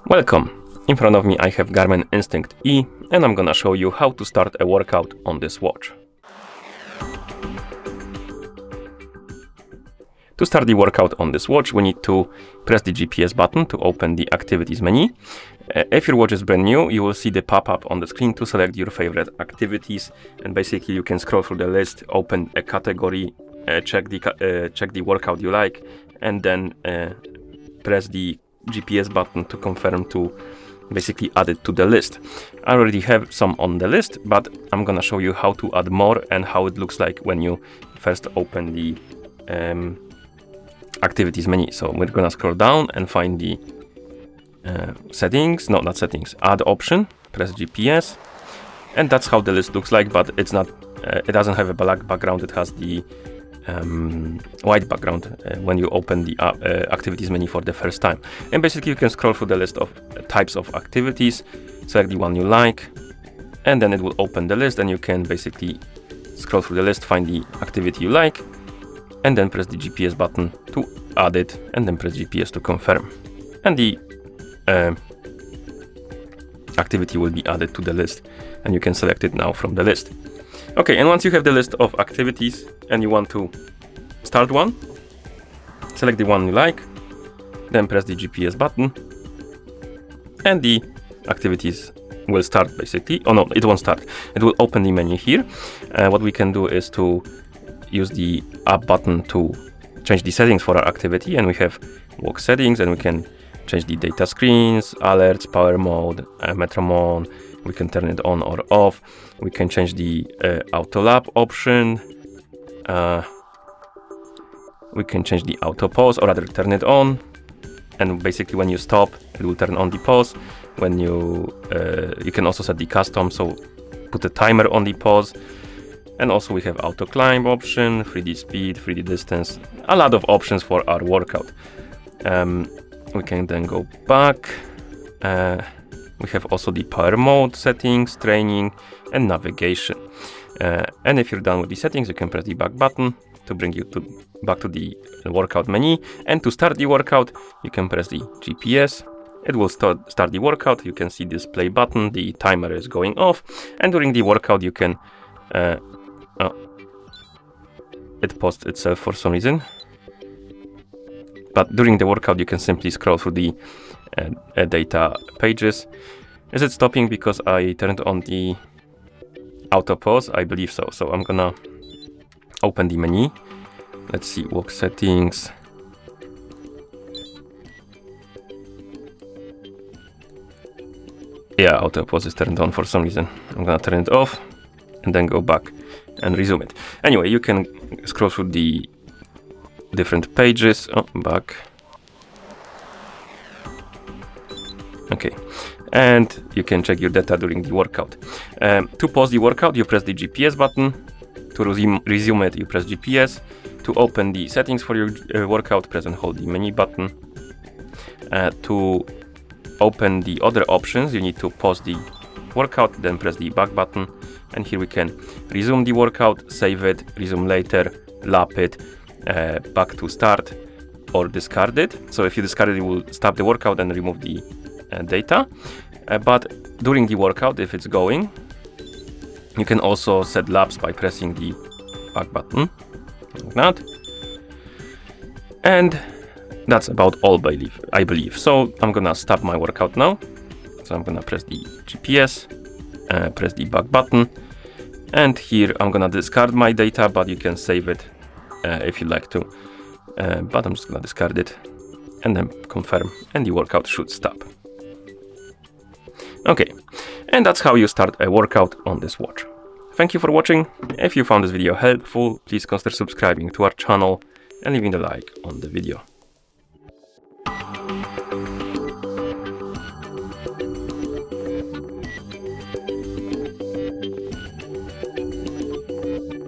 Welcome! In front of me I have GARMIN Instinct E and I'm gonna show you how to start a workout on this watch. To start the workout on this watch, we need to press the GPS button to open the activities menu. If your watch is brand new, you will see the pop-up on the screen to select your favorite activities, and basically you can scroll through the list, open a category, check the workout you like, and then press the GPS button to confirm to basically add it to the list. I already have some on the list, but I'm gonna show you how to add more and how it looks like when you first open the activities menu. So we're gonna scroll down and find the settings, not settings, add option, press GPS, and that's how the list looks like, but it's not, it doesn't have a black background, it has the white background when you open the activities menu for the first time. And basically you can scroll through the list of types of activities, select the one you like, and then it will open the list, and you can basically scroll through the list, find the activity you like, and then press the GPS button to add it, and then press GPS to confirm. And the activity will be added to the list, and you can select it now from the list. Okay, and once you have the list of activities and you want to start one, select the one you like, then press the GPS button, and the activities will start basically. Oh no, it won't start. It will open the menu here. What we can do is to use the up button to change the settings for our activity, and we have walk settings, and we can change the data screens, alerts, power mode, metronome. We can turn it on or off. We can change the auto lap option. We can change the auto pause, or rather turn it on. And basically when you stop, it will turn on the pause. When you can also set the custom, so put a timer on the pause. And also we have auto climb option, 3D speed, 3D distance, a lot of options for our workout. We can then go back. We have also the power mode settings, training, and navigation. And if you're done with the settings, you can press the back button to bring you back to the workout menu. And to start the workout, you can press the GPS. It will start the workout. You can see this play button. The timer is going off. And during the workout, you can... it paused itself for some reason. But during the workout, you can simply scroll through the data pages. Is it stopping because I turned on the auto pause? I believe so. So I'm gonna open the menu. Let's see, walk settings. Yeah, auto pause is turned on for some reason. I'm gonna turn it off and then go back and resume it. Anyway, you can scroll through the different pages. Oh, back. Okay, and you can check your data during the workout. To pause the workout, you press the GPS button. To resume it, you press GPS. To open the settings for your workout, press and hold the menu button. To open the other options, you need to pause the workout, then press the back button. And here we can resume the workout, save it, resume later, lap it, back to start, or discard it. So if you discard it, it will stop the workout and remove the data. But during the workout, if it's going, you can also set laps by pressing the back button, like that. And that's about all, I believe. So I'm gonna stop my workout now. So I'm gonna press the GPS, press the back button, and here I'm gonna discard my data, but you can save it if you like to. But I'm just gonna discard it and then confirm, and the workout should stop. Okay, and that's how you start a workout on this watch. Thank you for watching. If you found this video helpful, please consider subscribing to our channel and leaving a like on the video.